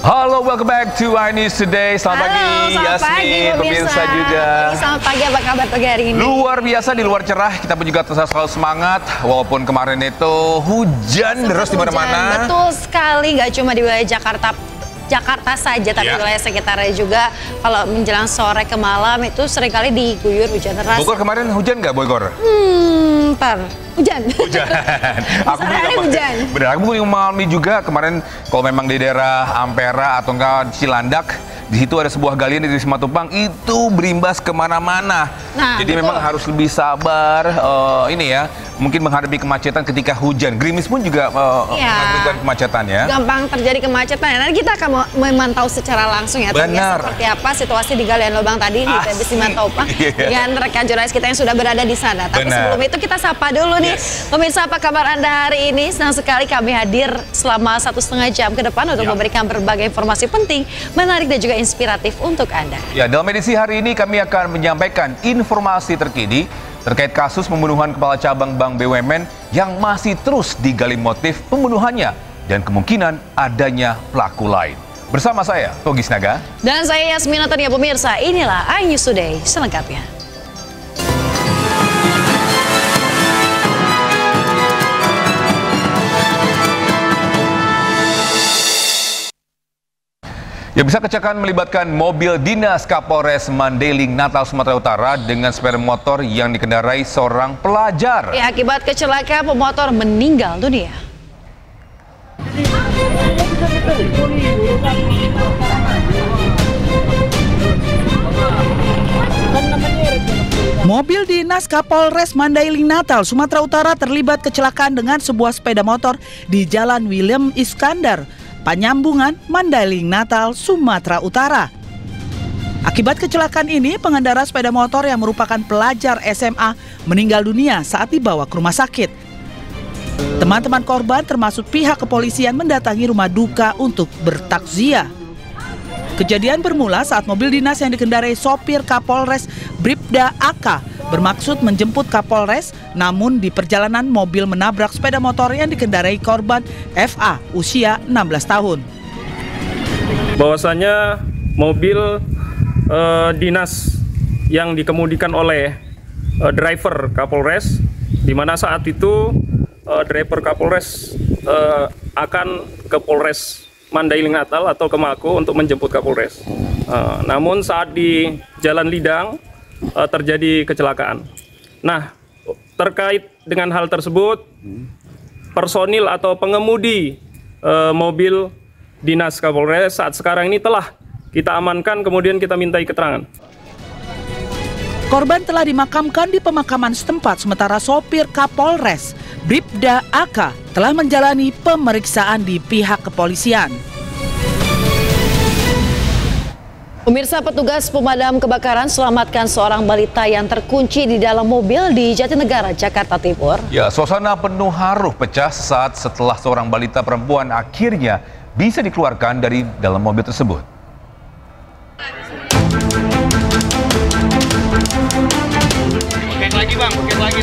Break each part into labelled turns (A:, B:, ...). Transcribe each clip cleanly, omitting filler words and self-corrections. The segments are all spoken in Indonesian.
A: Halo, welcome back to iNews Today. Selamat pagi, Yasmin, pemirsa juga.
B: Selamat pagi, apa kabar pagi hari ini?
A: Luar biasa, di luar cerah. Kita pun juga tetap selalu semangat. Walaupun kemarin itu hujan terus di mana-mana.
B: Betul sekali, nggak cuma di wilayah Jakarta saja, tapi wilayah sekitarnya juga. Kalau menjelang sore ke malam itu seringkali diguyur hujan deras.
A: Bogor kemarin hujan nggak, Bogor?
B: Hujan.
A: Aku
B: hujan.
A: Benar, aku mengalami juga kemarin. Kalau memang di daerah Ampera atau enggak Cilandak, di situ ada sebuah galian di Simatupang, itu berimbas kemana-mana.
B: Nah,
A: jadi memang harus lebih sabar. Mungkin menghadapi kemacetan ketika hujan. Gerimis pun juga mengakibatkan kemacetan ya.
B: Gampang terjadi kemacetan. Nanti kita akan memantau secara langsung ya.
A: Benar.
B: Seperti apa situasi di Galian Lubang tadi di TB Simatupang dengan rekan jurnalis kita yang sudah berada di sana. Tapi sebelum itu kita sapa dulu nih, pemirsa, apa kabar Anda hari ini? Senang sekali kami hadir selama 1,5 jam ke depan untuk memberikan berbagai informasi penting, menarik dan juga inspiratif untuk Anda. Ya,
A: dalam edisi hari ini kami akan menyampaikan informasi terkini terkait kasus pembunuhan Kepala Cabang Bank BUMN yang masih terus digali motif pembunuhannya dan kemungkinan adanya pelaku lain. Bersama saya, Togi Snaga. Dan saya
B: Yasmin Natania, pemirsa. Inilah iNews Today selengkapnya.
A: Ya, bisa kecelakaan melibatkan mobil dinas Kapolres Mandailing, Natal, Sumatera Utara dengan sepeda motor yang dikendarai seorang pelajar.
B: Ya, akibat kecelakaan pemotor meninggal dunia.
C: Mobil dinas Kapolres Mandailing, Natal, Sumatera Utara terlibat kecelakaan dengan sebuah sepeda motor di Jalan William Iskandar, Penyambungan Mandailing, Natal, Sumatera Utara. Akibat kecelakaan ini, pengendara sepeda motor yang merupakan pelajar SMA meninggal dunia saat dibawa ke rumah sakit. Teman-teman korban termasuk pihak kepolisian mendatangi rumah duka untuk bertakziah. Kejadian bermula saat mobil dinas yang dikendarai sopir Kapolres Bribda AK bermaksud menjemput Kapolres, namun di perjalanan mobil menabrak sepeda motor yang dikendarai korban FA usia 16 tahun.
D: Bahwasanya mobil dinas yang dikemudikan oleh driver Kapolres, di mana saat itu driver Kapolres akan ke Polres Mandailing Natal atau ke Mako untuk menjemput Kapolres. Namun saat di Jalan Lidang terjadi kecelakaan. Nah, terkait dengan hal tersebut, personil atau pengemudi mobil dinas Kapolres saat sekarang ini telah kita amankan, kemudian kita mintai keterangan.
C: Korban telah dimakamkan di pemakaman setempat, sementara sopir Kapolres Bribda AK telah menjalani pemeriksaan di pihak kepolisian.
B: Pemirsa, petugas pemadam kebakaran selamatkan seorang balita yang terkunci di dalam mobil di Jatinegara, Jakarta Timur.
A: Ya, suasana penuh haru pecah setelah seorang balita perempuan akhirnya bisa dikeluarkan dari dalam mobil tersebut.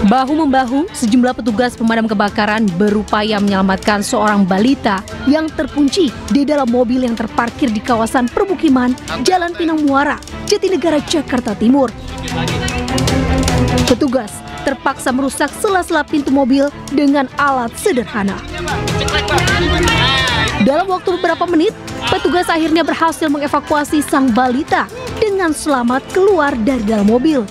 E: Bahu-membahu, sejumlah petugas pemadam kebakaran berupaya menyelamatkan seorang balita yang terkunci di dalam mobil yang terparkir di kawasan permukiman Jalan Pinang Muara, Jatinegara, Jakarta Timur. Petugas terpaksa merusak sela-sela pintu mobil dengan alat sederhana. Dalam waktu beberapa menit, petugas akhirnya berhasil mengevakuasi sang balita dengan selamat keluar dari dalam mobil.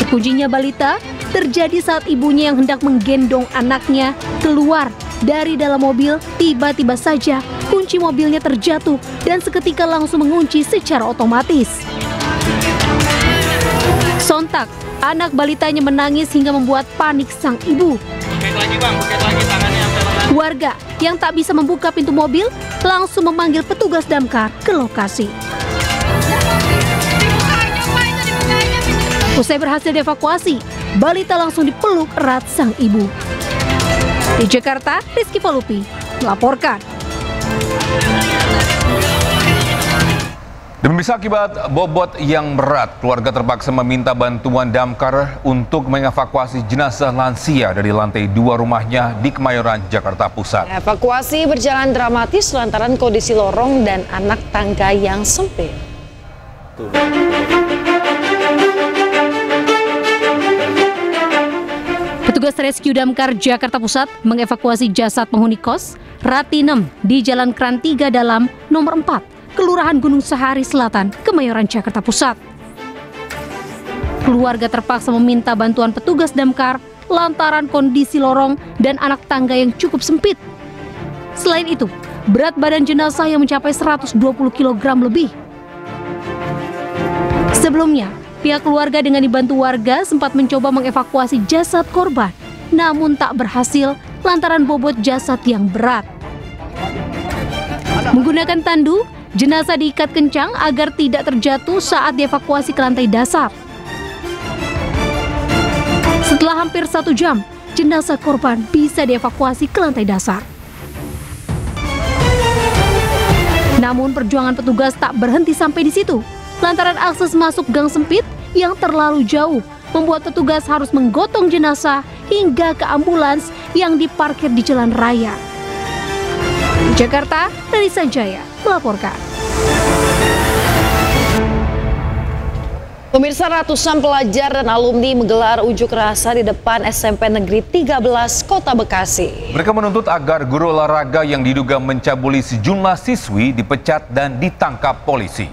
E: Terkuncinya balita terjadi saat ibunya yang hendak menggendong anaknya keluar dari dalam mobil. Tiba-tiba saja kunci mobilnya terjatuh dan seketika langsung mengunci secara otomatis. Sontak, anak balitanya menangis hingga membuat panik sang ibu. Warga yang tak bisa membuka pintu mobil langsung memanggil petugas damkar ke lokasi. Usai berhasil dievakuasi, balita langsung dipeluk erat sang ibu. Di Jakarta, Rizky Palupi melaporkan.
A: Pemirsa, akibat bobot yang berat, keluarga terpaksa meminta bantuan damkar untuk mengevakuasi jenazah lansia dari lantai 2 rumahnya di Kemayoran, Jakarta Pusat.
B: Evakuasi berjalan dramatis lantaran kondisi lorong dan anak tangga yang sempit.
E: Petugas rescue damkar Jakarta Pusat mengevakuasi jasad penghuni kos Ratinem di Jalan Kran 3 Dalam nomor 4. Kelurahan Gunung Sahari Selatan, Kemayoran, Jakarta Pusat. Keluarga terpaksa meminta bantuan petugas damkar lantaran kondisi lorong dan anak tangga yang cukup sempit. Selain itu, berat badan jenazah yang mencapai 120 kg lebih. Sebelumnya, pihak keluarga dengan dibantu warga sempat mencoba mengevakuasi jasad korban, namun tak berhasil lantaran bobot jasad yang berat. Menggunakan tandu, jenazah diikat kencang agar tidak terjatuh saat dievakuasi ke lantai dasar. Setelah hampir 1 jam, jenazah korban bisa dievakuasi ke lantai dasar. Namun perjuangan petugas tak berhenti sampai di situ. Lantaran akses masuk gang sempit yang terlalu jauh, membuat petugas harus menggotong jenazah hingga ke ambulans yang diparkir di jalan raya. Di Jakarta, Larissa Jaya melaporkan.
B: Pemirsa, ratusan pelajar dan alumni menggelar unjuk rasa di depan SMP Negeri 13 Kota Bekasi.
A: Mereka menuntut agar guru olahraga yang diduga mencabuli sejumlah siswi dipecat dan ditangkap polisi.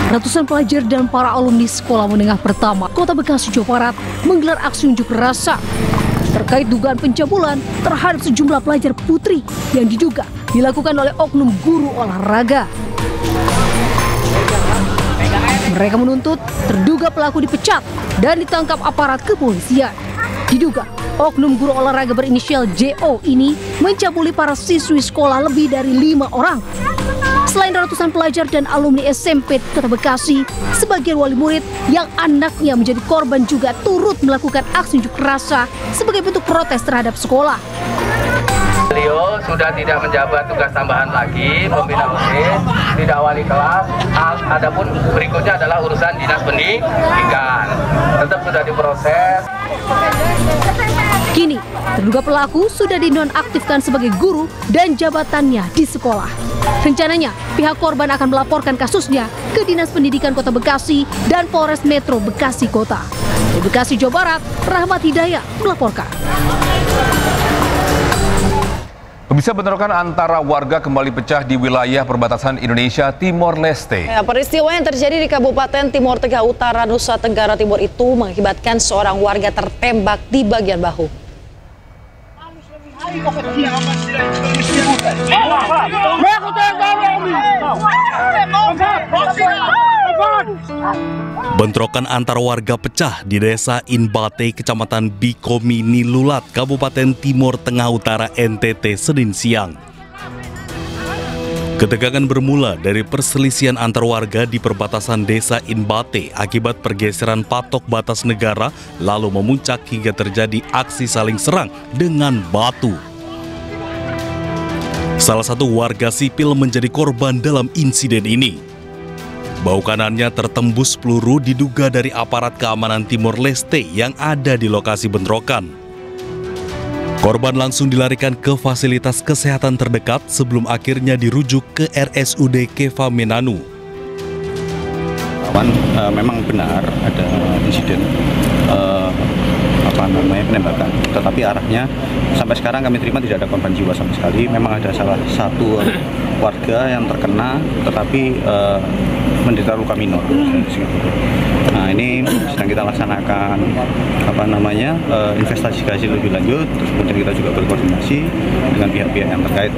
E: Ratusan pelajar dan para alumni Sekolah Menengah Pertama Kota Bekasi, Jawa Barat menggelar aksi unjuk rasa terkait dugaan pencabulan terhadap sejumlah pelajar putri yang diduga dilakukan oleh oknum guru olahraga. Mereka menuntut terduga pelaku dipecat dan ditangkap aparat kepolisian. Diduga oknum guru olahraga berinisial JO ini mencabuli para siswi sekolah lebih dari 5 orang. Selain ratusan pelajar dan alumni SMP Kota Bekasi, sebagian wali murid yang anaknya menjadi korban juga turut melakukan aksi unjuk rasa sebagai bentuk protes terhadap sekolah.
F: Beliau sudah tidak menjabat tugas tambahan lagi, pembina OSIS, tidak wali kelas. Adapun berikutnya adalah urusan dinas pendidikan. Tetap sudah diproses.
E: Kini, terduga pelaku sudah dinonaktifkan sebagai guru dan jabatannya di sekolah. Rencananya, pihak korban akan melaporkan kasusnya ke Dinas Pendidikan Kota Bekasi dan Polres Metro Bekasi Kota. Di Bekasi, Jawa Barat, Rahmat Hidayah melaporkan.
A: Pemirsa, bentrokan antara warga kembali pecah di wilayah perbatasan Indonesia Timor Leste.
B: Peristiwa yang terjadi di Kabupaten Timor Tengah Utara, Nusa Tenggara Timur itu mengakibatkan seorang warga tertembak di bagian bahu.
G: Bentrokan antar warga pecah di Desa Inbate, Kecamatan Bikomi Nilulat, Kabupaten Timor Tengah Utara, NTT, Senin siang. Ketegangan bermula dari perselisihan antar warga di perbatasan Desa Inbate akibat pergeseran patok batas negara, lalu memuncak hingga terjadi aksi saling serang dengan batu. Salah satu warga sipil menjadi korban dalam insiden ini. Bahu kanannya tertembus peluru diduga dari aparat keamanan Timor Leste yang ada di lokasi bentrokan. Korban langsung dilarikan ke fasilitas kesehatan terdekat sebelum akhirnya dirujuk ke RSUD Keva Menanu.
H: Memang benar ada insiden penembakan, tetapi arahnya sampai sekarang kami terima tidak ada korban jiwa sama sekali. Memang ada salah satu warga yang terkena, tetapi menderita luka minor. Nah, ini sedang kita laksanakan investigasi lebih lanjut. Terus kemudian kita juga berkoordinasi dengan pihak-pihak yang terkait.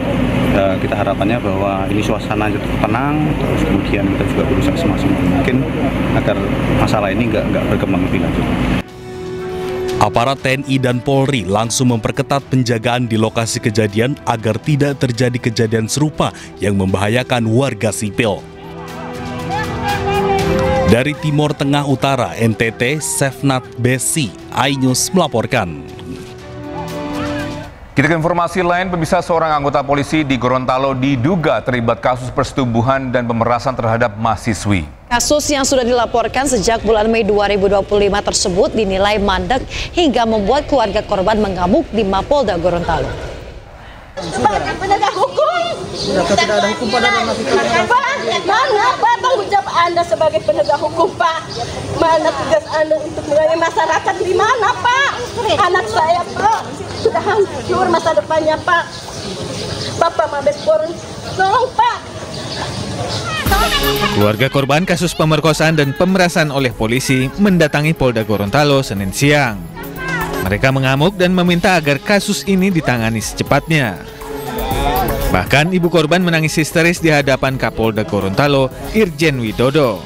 H: Kita harapannya bahwa ini suasana tenang. Terus kemudian kita juga berusaha semaksimal mungkin agar masalah ini nggak berkembang lebih lanjut.
G: Aparat TNI dan Polri langsung memperketat penjagaan di lokasi kejadian agar tidak terjadi kejadian serupa yang membahayakan warga sipil. Dari Timur Tengah Utara, NTT, Sefnat Besi, iNews melaporkan.
A: Kita ke informasi lain, pemirsa, seorang anggota polisi di Gorontalo diduga terlibat kasus persetubuhan dan pemerasan terhadap mahasiswi.
B: Kasus yang sudah dilaporkan sejak bulan Mei 2025 tersebut dinilai mandek hingga membuat keluarga korban mengamuk di Mapolda Gorontalo.
I: Sebagai penegak hukum, tidak ada hukum pada anak kita. Mana Pak tanggung jawab Anda sebagai penegak hukum, Pak? Mana tugas Anda untuk melayani masyarakat di mana, Pak? Anak saya, Pak, sudah hancur masa depannya, Pak. Bapak Mabes Polri, tolong, Pak.
J: Keluarga korban kasus pemerkosaan dan pemerasan oleh polisi mendatangi Polda Gorontalo Senin siang. Mereka mengamuk dan meminta agar kasus ini ditangani secepatnya. Bahkan ibu korban menangis histeris di hadapan Kapolda Gorontalo, Irjen Widodo.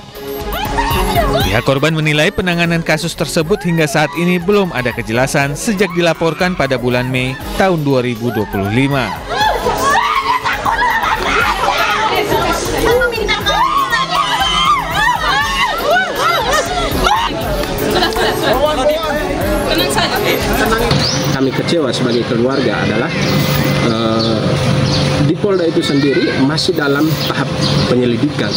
J: Pihak korban menilai penanganan kasus tersebut hingga saat ini belum ada kejelasan sejak dilaporkan pada bulan Mei tahun 2025.
K: Kami kecewa sebagai keluarga adalah di Polda itu sendiri masih dalam tahap penyelidikan.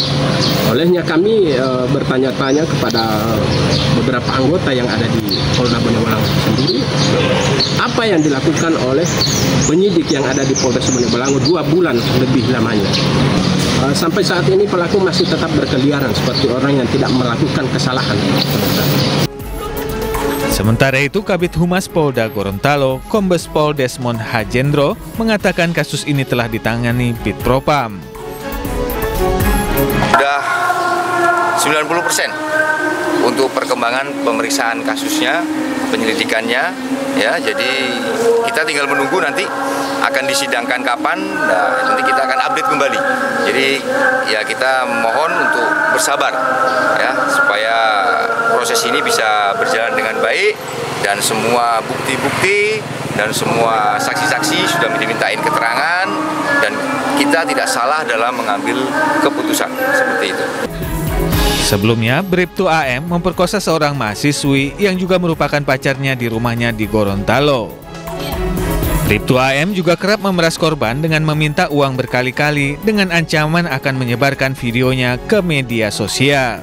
K: Olehnya kami bertanya-tanya kepada beberapa anggota yang ada di Polda Bonewalang sendiri, apa yang dilakukan oleh penyidik yang ada di Polda Bonewalang 2 bulan lebih lamanya. Sampai saat ini pelaku masih tetap berkeliaran seperti orang yang tidak melakukan kesalahan.
J: Sementara itu, Kabid Humas Polda Gorontalo, Kombes Pol Desmond Hajendro, mengatakan kasus ini telah ditangani Bid Propam.
L: Sudah 90% untuk perkembangan pemeriksaan kasusnya, penyelidikannya, ya. Jadi kita tinggal menunggu nanti akan disidangkan kapan. Nah, nanti kita akan update kembali. Jadi ya kita mohon untuk bersabar, ya, supaya proses ini bisa berjalan dengan baik dan semua bukti-bukti dan semua saksi-saksi sudah dimintain keterangan dan kita tidak salah dalam mengambil keputusan seperti itu.
J: Sebelumnya, Bribtu AM memperkosa seorang mahasiswi yang juga merupakan pacarnya di rumahnya di Gorontalo. Bribtu AM juga kerap memeras korban dengan meminta uang berkali-kali dengan ancaman akan menyebarkan videonya ke media sosial.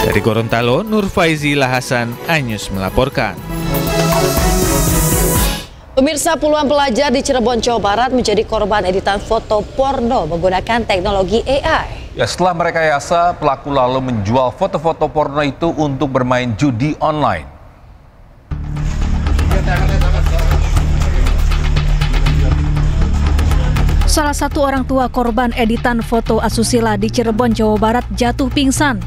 J: Dari Gorontalo, Nur Faizi Lahasan, iNews melaporkan.
B: Pemirsa, puluhan pelajar di Cirebon, Jawa Barat menjadi korban editan foto porno menggunakan teknologi AI.
A: Ya, setelah merekayasa, pelaku lalu menjual foto-foto porno itu untuk bermain judi online.
E: Salah satu orang tua korban editan foto asusila di Cirebon, Jawa Barat jatuh pingsan.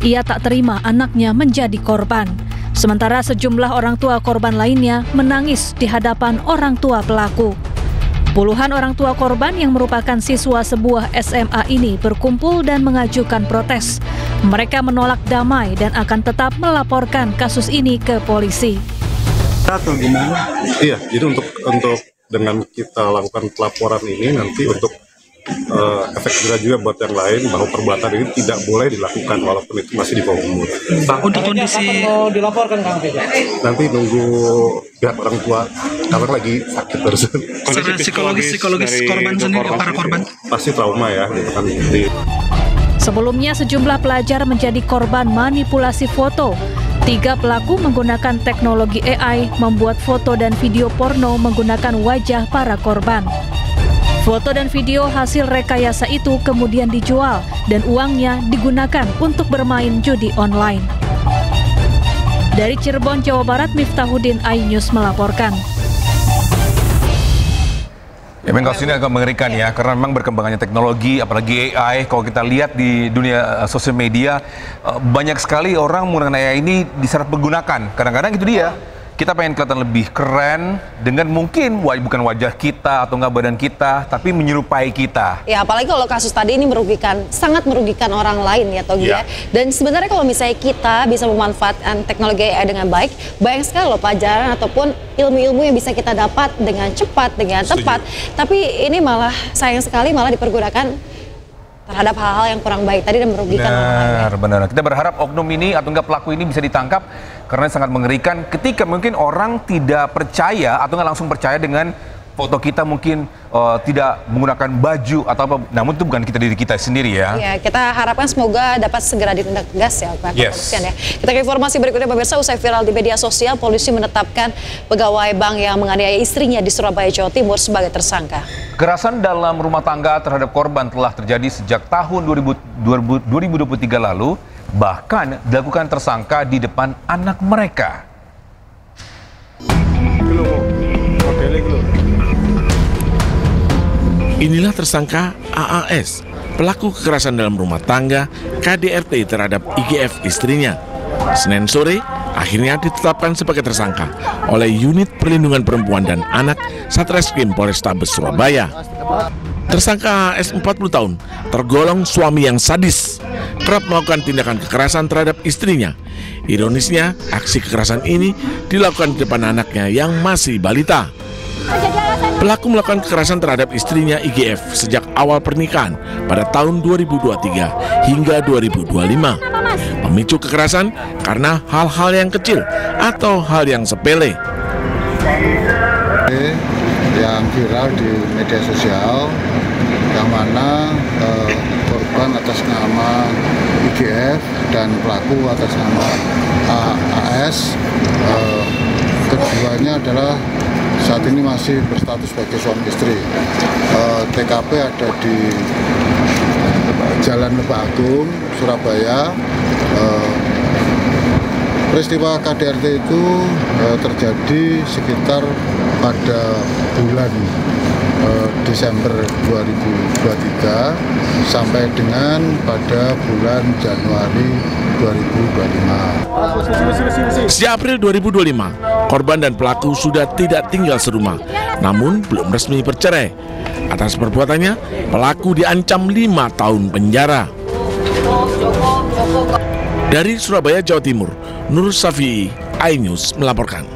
E: Ia tak terima anaknya menjadi korban. Sementara sejumlah orang tua korban lainnya menangis di hadapan orang tua pelaku. Puluhan orang tua korban yang merupakan siswa sebuah SMA ini berkumpul dan mengajukan protes. Mereka menolak damai dan akan tetap melaporkan kasus ini ke polisi.
M: Atau gimana? Iya, jadi untuk dengan kita lakukan pelaporan ini nanti untuk efek jerah juga buat yang lain bahwa perbuatan ini tidak boleh dilakukan walaupun itu masih di bawah umur.
N: Untuk kondisi mau dilaporkan Kang Vega?
M: Nanti nunggu pihak orang tua karena lagi sakit terus.
N: Psikologis korban sendiri, para korban
M: pasti trauma ya, gitu kan.
E: Sebelumnya sejumlah pelajar menjadi korban manipulasi foto. 3 pelaku menggunakan teknologi AI membuat foto dan video porno menggunakan wajah para korban. Foto dan video hasil rekayasa itu kemudian dijual dan uangnya digunakan untuk bermain judi online. Dari Cirebon, Jawa Barat, Miftahudin, iNews melaporkan.
A: Ya, memang kasus ini agak mengerikan ya, karena memang berkembangannya teknologi, apalagi AI. Kalau kita lihat di dunia sosial media, banyak sekali orang menggunakan AI ini disalahgunakan. Kadang-kadang itu dia, kita pengen kelihatan lebih keren dengan mungkin bukan wajah kita atau nggak badan kita, tapi menyerupai kita.
B: Ya, apalagi kalau kasus tadi ini sangat merugikan orang lain ya, Togi ya. Dan sebenarnya kalau misalnya kita bisa memanfaatkan teknologi AI dengan baik, banyak sekali loh pelajaran ataupun ilmu-ilmu yang bisa kita dapat dengan cepat, dengan tepat. Tapi ini malah sayang sekali malah dipergunakan terhadap hal-hal yang kurang baik tadi dan merugikan orang lain.
A: Benar. Kita berharap oknum ini atau enggak pelaku ini bisa ditangkap karena sangat mengerikan ketika mungkin orang tidak percaya atau enggak langsung percaya dengan foto kita mungkin tidak menggunakan baju atau apa, namun itu bukan diri kita sendiri ya.
B: Iya, kita harapkan semoga dapat segera ditindak tegas ya Pak kepolisian ya. Kita ke informasi berikutnya pemirsa, usai viral di media sosial, polisi menetapkan pegawai bank yang menganiaya istrinya di Surabaya, Jawa Timur sebagai tersangka.
A: Kekerasan dalam rumah tangga terhadap korban telah terjadi sejak tahun 2023 lalu, bahkan dilakukan tersangka di depan anak mereka.
O: Inilah tersangka AAS, pelaku kekerasan dalam rumah tangga KDRT terhadap IGF istrinya. Senin sore, akhirnya ditetapkan sebagai tersangka oleh Unit Perlindungan Perempuan dan Anak Satreskrim Polrestabes Surabaya. Tersangka AAS 40 tahun, tergolong suami yang sadis, kerap melakukan tindakan kekerasan terhadap istrinya. Ironisnya, aksi kekerasan ini dilakukan di depan anaknya yang masih balita. Pelaku melakukan kekerasan terhadap istrinya IGF sejak awal pernikahan pada tahun 2023 hingga 2025. Pemicu kekerasan karena hal-hal yang kecil atau hal yang sepele.
P: Yang viral di media sosial, yang mana korban atas nama IGF dan pelaku atas nama AS, keduanya adalah saat ini masih berstatus sebagai suami istri. TKP ada di Jalan Lebak Agung, Surabaya. Peristiwa KDRT itu terjadi sekitar pada bulan Desember 2023 sampai dengan pada bulan Januari 2025.
O: Sejak April 2025, korban dan pelaku sudah tidak tinggal serumah, namun belum resmi bercerai. Atas perbuatannya, pelaku diancam 5 tahun penjara. Dari Surabaya, Jawa Timur, Nur Safi, iNews melaporkan.